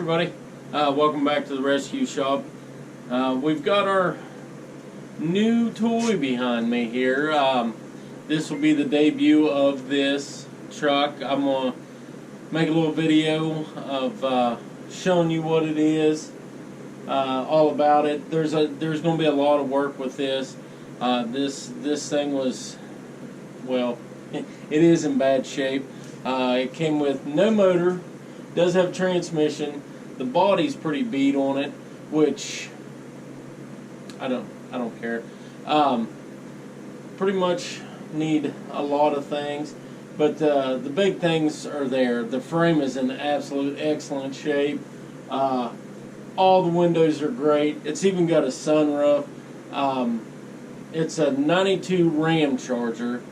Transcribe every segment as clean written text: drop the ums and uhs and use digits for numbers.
everybody, welcome back to the rescue shop. We've got our new toy behind me here. This will be the debut of this truck. I'm going to make a little video of showing you what it is, all about it. There's going to be a lot of work with this. This thing was, well, it is in bad shape. It came with no motor, does have transmission. The body's pretty beat on it, which I don't care. Pretty much need a lot of things, but the big things are there. The frame is in absolute excellent shape. All the windows are great. It's even got a sunroof. It's a 92 Ram Charger.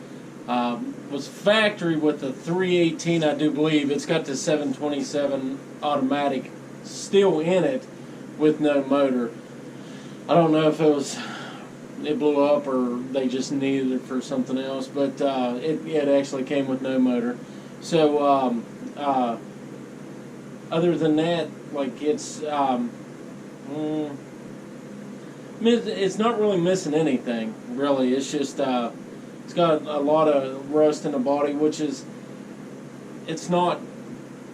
Was factory with the 318, I do believe. It's got the 727 automatic still in it with no motor. I don't know if it blew up or they just needed it for something else, but it actually came with no motor. So other than that, like it's not really missing anything, really. It's just it's got a lot of rust in the body, which is, it's not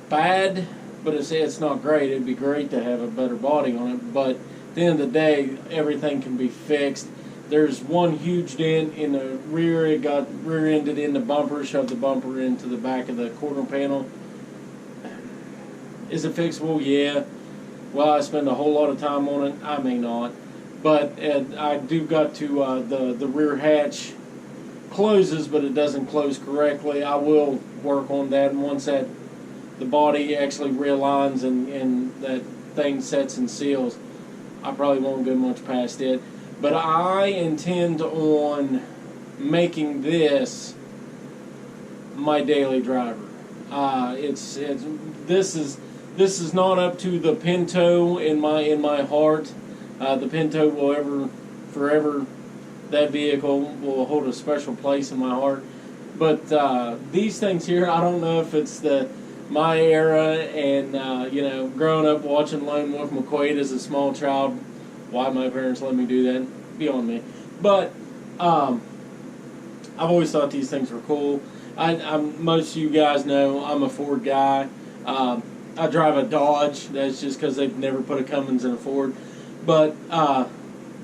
bad, but it's not great. It'd be great to have a better body on it, but at the end of the day, everything can be fixed. There's one huge dent in the rear. It got rear-ended in the bumper, shoved the bumper into the back of the quarter panel. Is it fixable? Yeah. Will I spend a whole lot of time on it? I may not. But I do got to, the rear hatch closes, but it doesn't close correctly. I will work on that, and once the body actually realigns and that thing sets and seals, I probably won't go much past it. But I intend on making this my daily driver. This is not up to the Pinto in my heart. The Pinto will forever. That vehicle will hold a special place in my heart. But these things here, I don't know if it's my era and growing up watching Lone Wolf McQuade as a small child, why my parents let me do that, beyond me. But I've always thought these things were cool. Most of you guys know I'm a Ford guy. I drive a Dodge. That's just because they've never put a Cummins in a Ford. But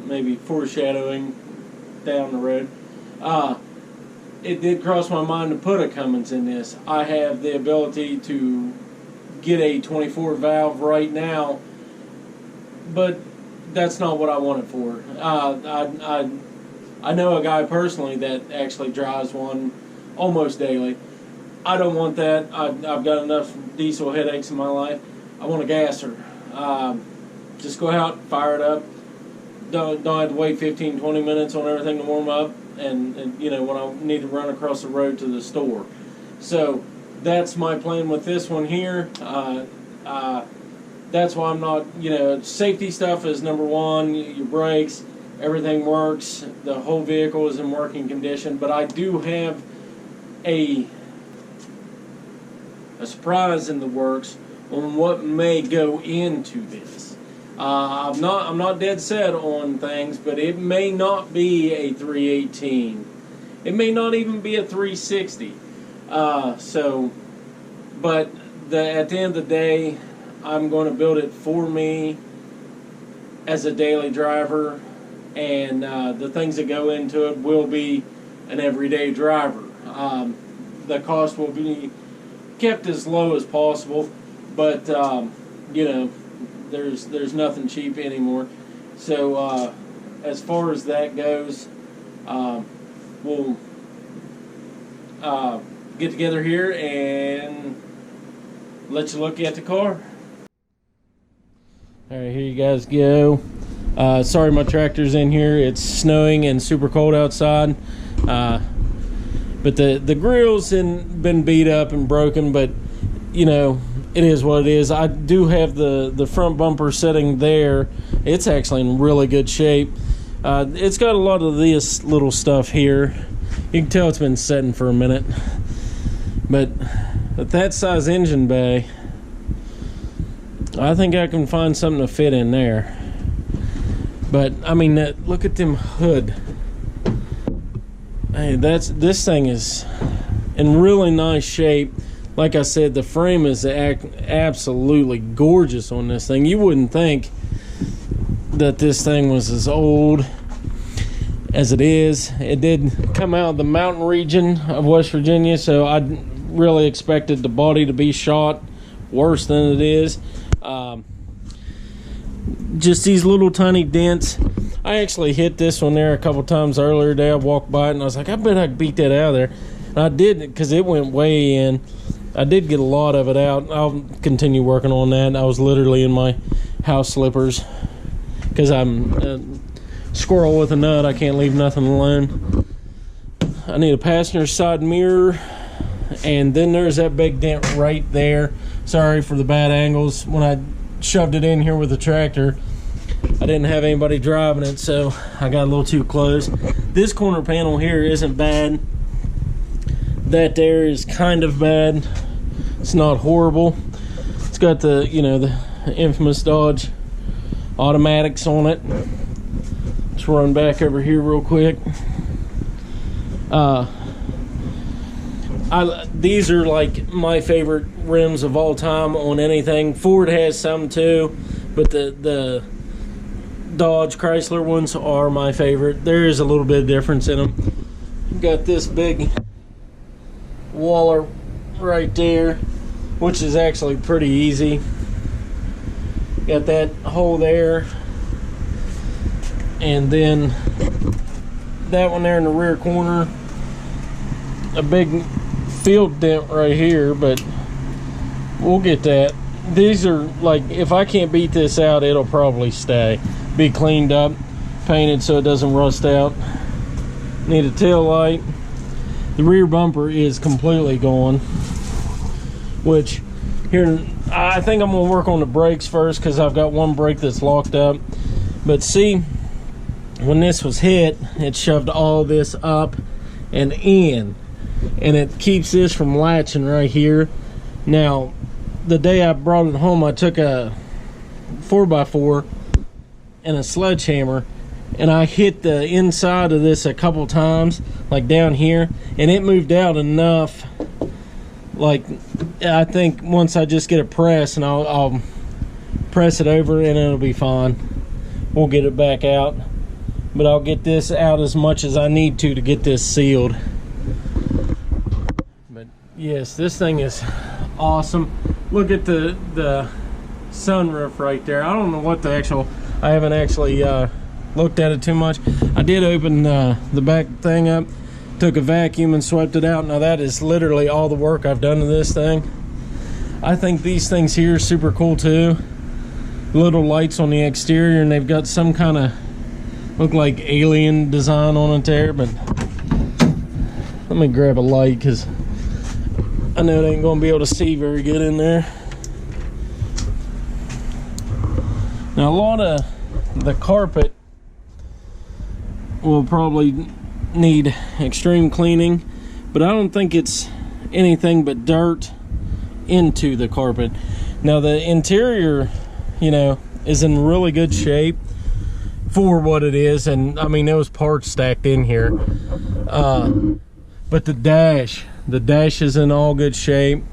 maybe foreshadowing down the road. It did cross my mind to put a Cummins in this. I have the ability to get a 24 valve right now, but that's not what I want it for. I know a guy personally that actually drives one almost daily. I don't want that. I've got enough diesel headaches in my life. I want a gasser. Just go out, fire it up. Don't have to wait 15-20 minutes on everything to warm up, and when I need to run across the road to the store. So that's my plan with this one here. That's why I'm not, safety stuff is number one. Your brakes, everything works. The whole vehicle is in working condition. But I do have a surprise in the works on what may go into this. I'm not dead set on things, but it may not be a 318. It may not even be a 360. But at the end of the day, I'm going to build it for me as a daily driver, and the things that go into it will be an everyday driver. The cost will be kept as low as possible, but there's nothing cheap anymore. So as far as that goes, we'll get together here and let you look at the car. Alright, here you guys go. Sorry my tractor's in here. It's snowing and super cold outside. But the grill's been beat up and broken, but it is what it is. I do have the front bumper sitting there. It's actually in really good shape. It's got a lot of this little stuff here. You can tell it's been sitting for a minute. But with that size engine bay, I think I can find something to fit in there. But I mean, look at them hood. Hey, this thing is in really nice shape. Like I said, the frame is absolutely gorgeous on this thing. You wouldn't think that this thing was as old as it is. It did come out of the mountain region of West Virginia, so I really expected the body to be shot worse than it is. Just these little tiny dents. I actually hit this one there a couple times earlier today. I walked by it and I was like, I bet I could beat that out of there. And I did, because it went way in. I did get a lot of it out. I'll continue working on that. I was literally in my house slippers because I'm a squirrel with a nut. I can't leave nothing alone. I need a passenger side mirror, and then there's that big dent right there. Sorry for the bad angles. When I shoved it in here with the tractor, I didn't have anybody driving it, so I got a little too close. This corner panel here isn't bad. That there is kind of bad. It's not horrible. It's got the, you know, the infamous Dodge automatics on it. Let's run back over here real quick. These are like my favorite rims of all time on anything. Ford has some too, but the Dodge Chrysler ones are my favorite. There is a little bit of difference in them. Got this big Waller right there, which is actually pretty easy. Got that hole there, and then that one there in the rear corner. A big field dent right here, but we'll get that. These are like, if I can't beat this out, it'll probably stay. Be cleaned up, painted so it doesn't rust out. Need a tail light. The rear bumper is completely gone, which here, I think I'm gonna work on the brakes first because I've got one brake that's locked up. But see, when this was hit, it shoved all this up and in, and it keeps this from latching right here. Now, the day I brought it home, I took a 4x4 and a sledgehammer, and I hit the inside of this a couple times, like down here, and it moved out enough. Like, I think once I just get a press, and I'll press it over and it'll be fine. We'll get it back out, but I'll get this out as much as I need to get this sealed. But yes, this thing is awesome. Look at the sunroof right there. I don't know what the actual, I haven't actually looked at it too much. I did open the back thing up, took a vacuum and swept it out. Now that is literally all the work I've done to this thing. I think these things here are super cool too. Little lights on the exterior, and they've got some kind of, look like alien design on it there. But let me grab a light because I know they ain't gonna be able to see very good in there. Now a lot of the carpet will probably need extreme cleaning, but I don't think it's anything but dirt into the carpet. Now the interior, you know, is in really good shape for what it is, and I mean there was parts stacked in here, but the dash is in all good shape.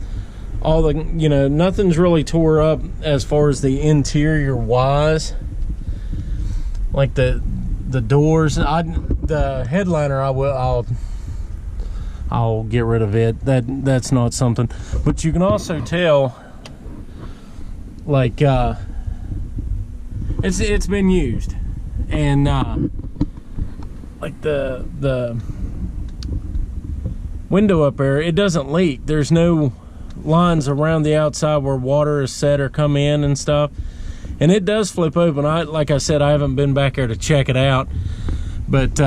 All the, you know, nothing's really tore up as far as the interior wise. Like the doors, the headliner, I'll get rid of it. That's not something. But you can also tell, like, it's been used, and like the window up there, it doesn't leak. There's no lines around the outside where water is set or come in and stuff. And it does flip open. Like I said, I haven't been back there to check it out, but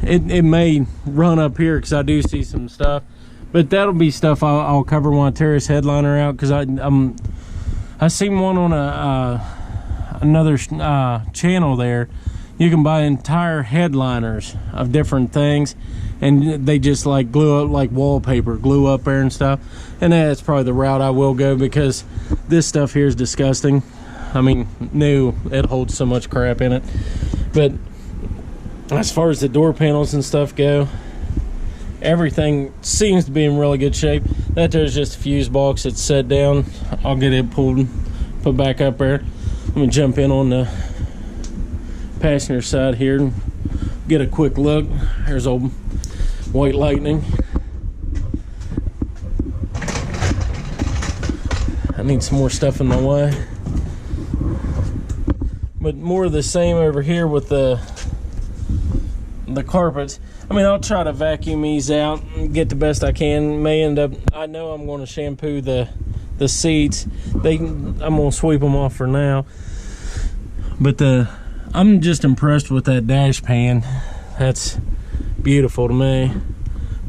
it may run up here because I do see some stuff. But that'll be stuff I'll cover when I tear this headliner out, because I seen one on another channel there you can buy entire headliners of different things, and they just like glue up like wallpaper, glue up there and stuff. And that's probably the route I will go, because this stuff here is disgusting. I mean, new, it holds so much crap in it. But as far as the door panels and stuff go, everything seems to be in really good shape. That there's just a fuse box that's set down. I'll get it pulled, put back up there. Let me jump in on the passenger side here and get a quick look. There's old White Lightning. I need some more stuff in my way. But more of the same over here with the carpets. I mean, I'll try to vacuum these out and get the best I can. May end up, I know I'm going to shampoo the seats. I'm going to sweep them off for now. But I'm just impressed with that dash pan. That's beautiful to me.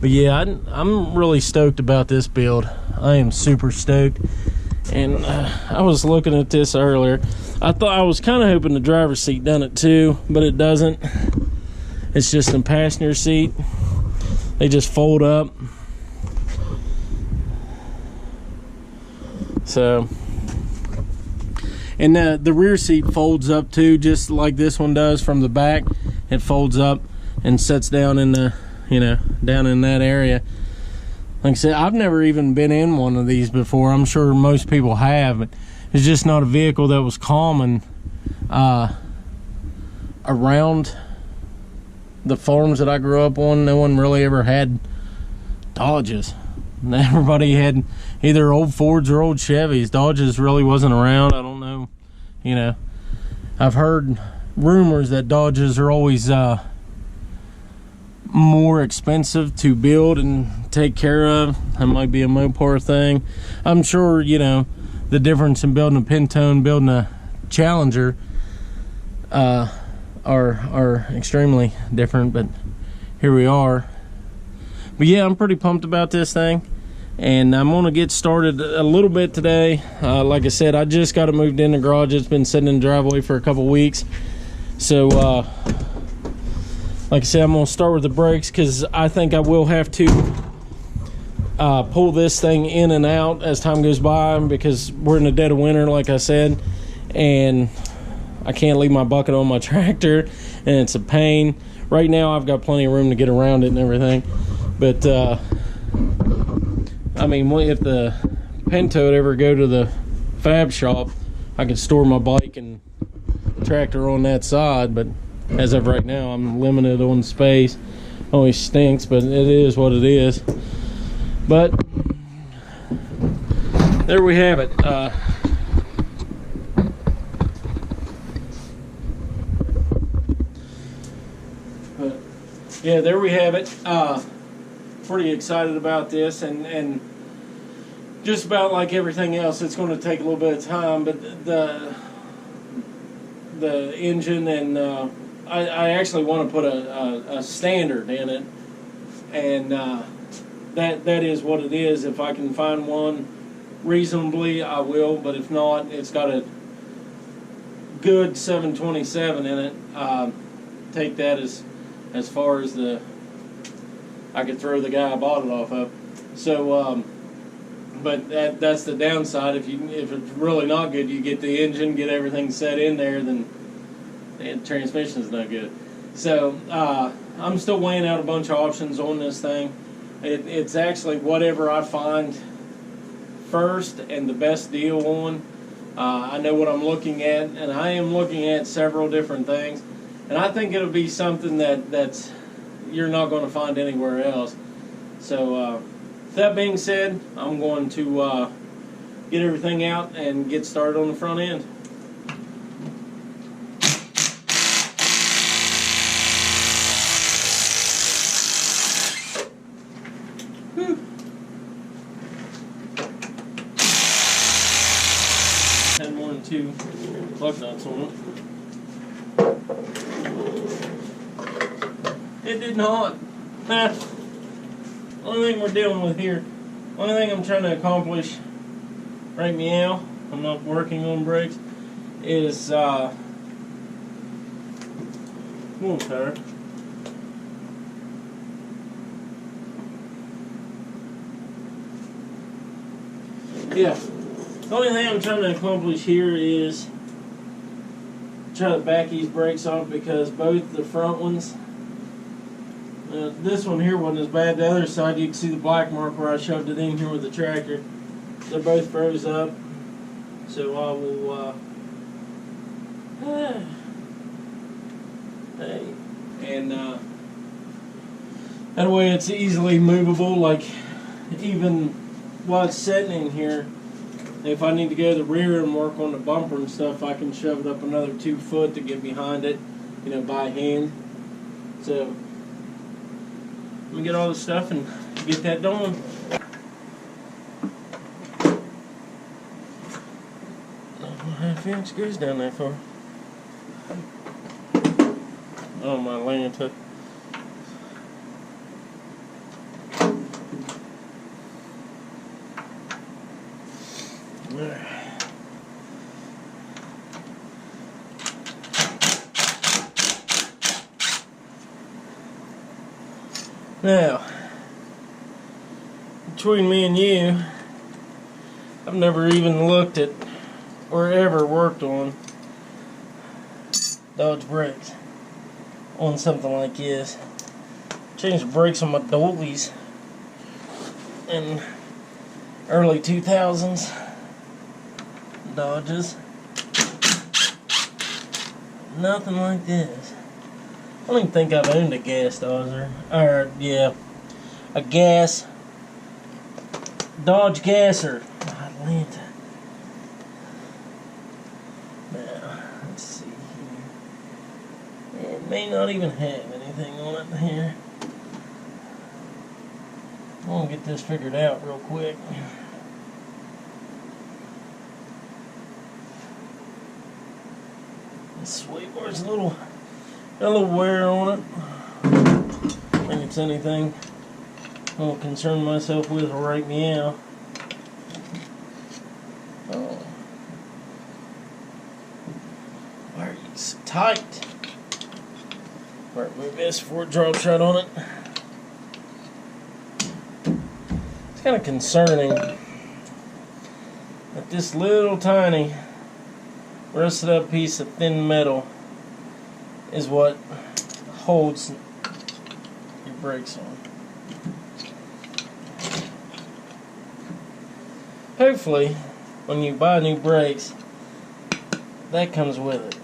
But yeah, I'm really stoked about this build. I am super stoked. And I was looking at this earlier. I was kind of hoping the driver's seat done it too, but it doesn't. It's just a passenger seat. They just fold up. So, and the rear seat folds up too, just like this one does from the back. It folds up and sets down in the, down in that area. Like I said, I've never even been in one of these before. I'm sure most people have, but it's just not a vehicle that was common around the farms that I grew up on. No one really ever had Dodges. Everybody had either old Fords or old Chevys. Dodges really wasn't around. I don't know. I've heard rumors that Dodges are always more expensive to build and take care of. That might be a Mopar thing. I'm sure, the difference in building a Pinto and building a Challenger are extremely different, but here we are. But yeah, I'm pretty pumped about this thing, and I'm gonna get started a little bit today. Like I said, I just got it moved in the garage. It's been sitting in the driveway for a couple weeks, so like I said, I'm gonna start with the brakes, because I think I will have to pull this thing in and out as time goes by, because we're in the dead of winter, like I said, and I can't leave my bucket on my tractor, and it's a pain. Right now I've got plenty of room to get around it and everything, but I mean, if the Pinto would ever go to the fab shop, I could store my bike and tractor on that side, but as of right now I'm limited on space. Always stinks, but it is what it is. But there we have it. Yeah, there we have it. Pretty excited about this, and just about like everything else, it's going to take a little bit of time. But the engine, and I actually want to put a standard in it, and that is what it is. If I can find one reasonably, I will. But if not, it's got a good 727 in it. Take that as far as I could throw the guy I bought it off of. So, but that's the downside. If it's really not good, you get the engine, get everything set in there, then the transmission's not good. So I'm still weighing out a bunch of options on this thing. It's actually whatever I find first and the best deal on. I know what I'm looking at, and I am looking at several different things. And I think it'll be something that's you're not going to find anywhere else. So, that being said, I'm going to get everything out and get started on the front end. Whew. Had more than 2 plug nuts on it. It did not. Only thing we're dealing with here, only thing I'm trying to accomplish right now, I'm not working on brakes, is Come on, Tyler. Yeah. The only thing I'm trying to accomplish here is try to back these brakes off, because both the front ones, this one here wasn't as bad. The other side, you can see the black mark where I shoved it in here with the tractor. They're both froze up. So I will, hey. And that way it's easily movable, like even while it's sitting in here, if I need to go to the rear and work on the bumper and stuff, I can shove it up another 2 foot to get behind it, you know, by hand. So, let me get all this stuff and get that done. Half inch goes down that far. Oh, my lanta. Now, between me and you, I've never even looked at or ever worked on Dodge brakes on something like this. Changed the brakes on my Dollies in early 2000s Dodges. Nothing like this. I don't even think I've owned a gas Dodger. Or, yeah, a gas Dodge Gasser. Atlanta. Now, let's see here. It may not even have anything on it here. I'm gonna get this figured out real quick. This sway bar's got a little wear on it. I think it's anything I won't concern myself with right now. Oh. Why are you so tight? Alright, move this before it drops right on it. It's kind of concerning that this little tiny rusted up piece of thin metal is what holds your brakes on. Hopefully, when you buy new brakes, that comes with it.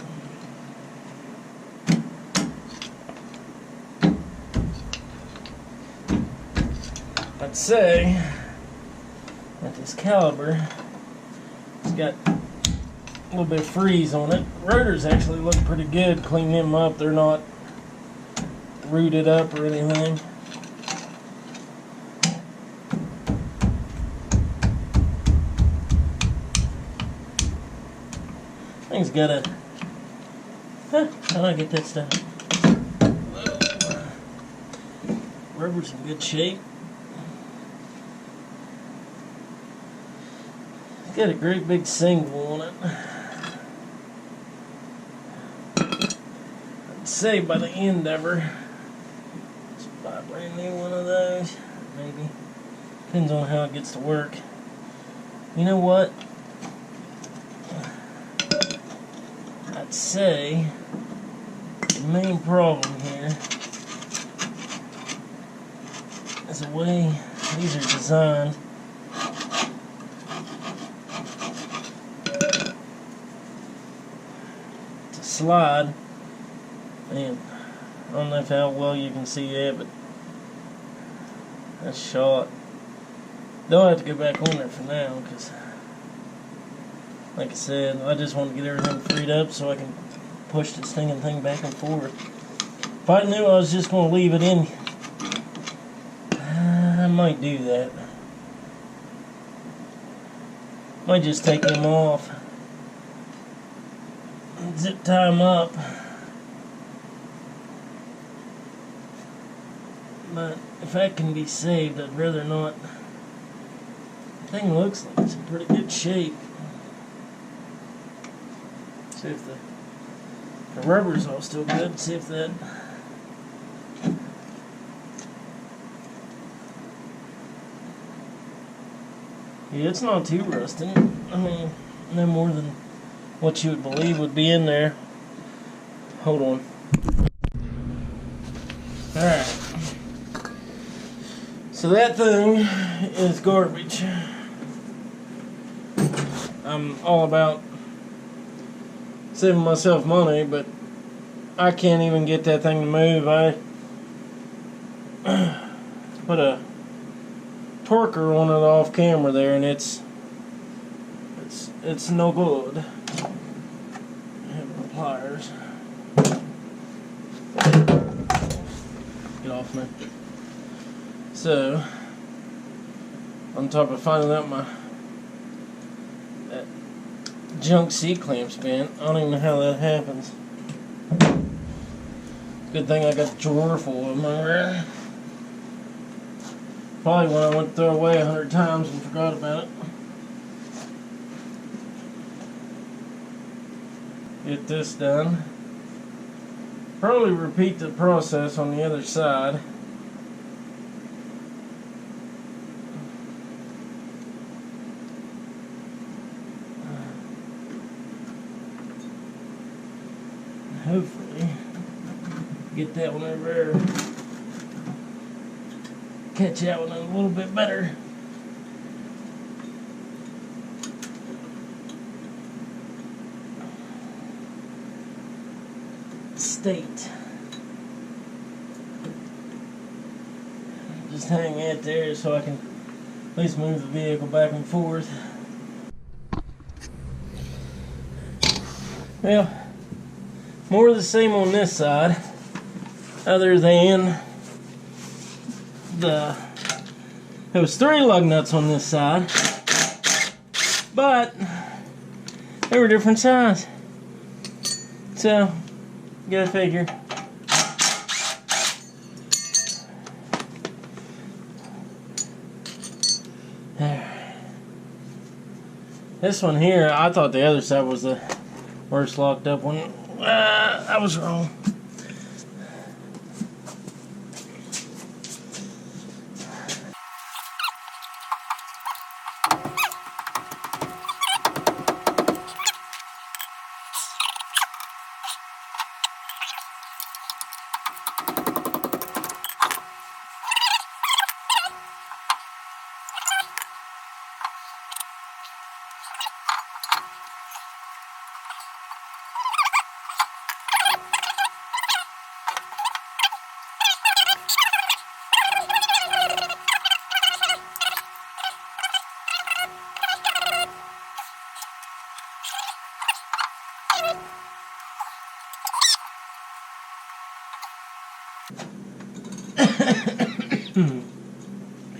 I'd say that this caliber has got a little bit of freeze on it. Rotors actually look pretty good. Clean them up. They're not rooted up or anything. Thing's got a... How do I get that stuff? Rubber's in good shape. It's got a great big single on it. I'd say by the end of her, let's buy a brand new one of those. Maybe. Depends on how it gets to work. You know what? I'd say the main problem here is the way these are designed. To slide, and I don't know how well you can see that, but that's shot. They'll have to go back on there for now, because like I said, I just want to get everything freed up so I can push this thing back and forth. If I knew I was just going to leave it in, I might do that. Might just take them off, zip tie them up. But if that can be saved, I'd rather not. The thing looks like it's in pretty good shape. See if the The rubber's all still good. See if that. Yeah, it's not too rusty. I mean, no more than what you would believe would be in there. Hold on. Alright. So that thing is garbage. I'm all about saving myself money, but I can't even get that thing to move. I put a torquer on it off camera there, and it's no good. I have my pliers. Get off me. So, on top of finding out that junk C-clamp's bent, I don't even know how that happens. Good thing I got a drawer full of them over there. Probably one I went to throw away 100 times and forgot about it. Get this done. Probably repeat the process on the other side. Hopefully get that one over there. Catch that one a little bit better. State. Just hang that there so I can at least move the vehicle back and forth. Well, more of the same on this side, other than there was 3 lug nuts on this side, but they were different size. So, you gotta figure. There. This one here, I thought the other side was the worst locked up one. I was wrong.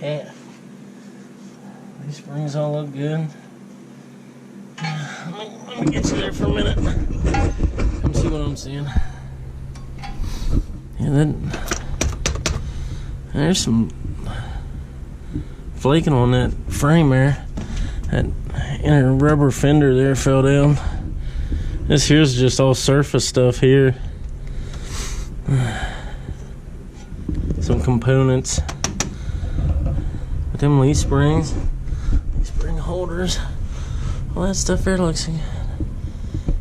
Yeah. These springs all look good. Let me get you there for a minute. Come see what I'm seeing. Yeah, there's some flaking on that frame there. That inner rubber fender there fell down. This here's just all surface stuff here. Some components. But them leaf springs, these spring holders, all that stuff there looks good.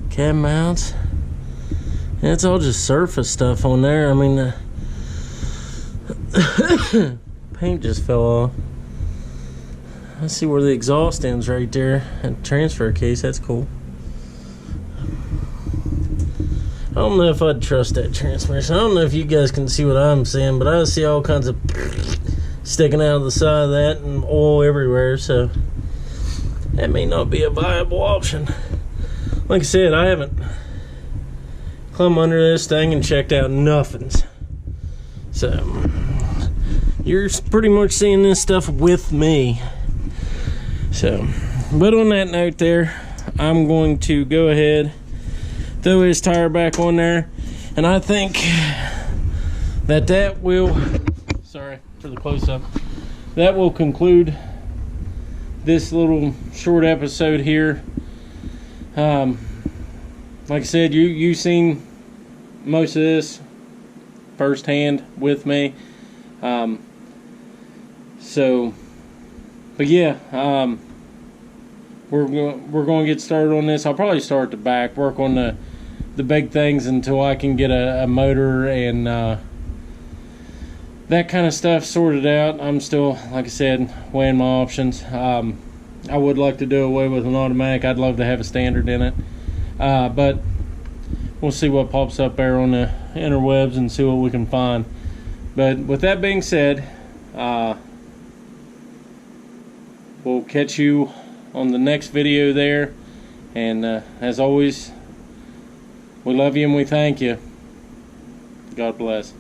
Cab mounts. And it's all just surface stuff on there. I mean, the paint just fell off. I see where the exhaust ends right there. And transfer case, that's cool. I don't know if I'd trust that transmission. I don't know if you guys can see what I'm seeing, but I see all kinds of sticking out of the side of that and oil everywhere, so that may not be a viable option. Like I said, I haven't climbed under this thing and checked out nothings. So, you're pretty much seeing this stuff with me. So, but on that note there, I'm going to go ahead, throw his tire back on there, and I think that will, sorry for the close-up, that will conclude this little short episode here. Like I said, you seen most of this firsthand with me. So, but yeah, we're going to get started on this. I'll probably start at the back, work on the big things until I can get a motor and that kind of stuff sorted out. I'm still, like I said, weighing my options. I would like to do away with an automatic. I'd love to have a standard in it, but we'll see what pops up there on the interwebs and see what we can find. But with that being said, we'll catch you on the next video there. And as always, we love you and we thank you. God bless.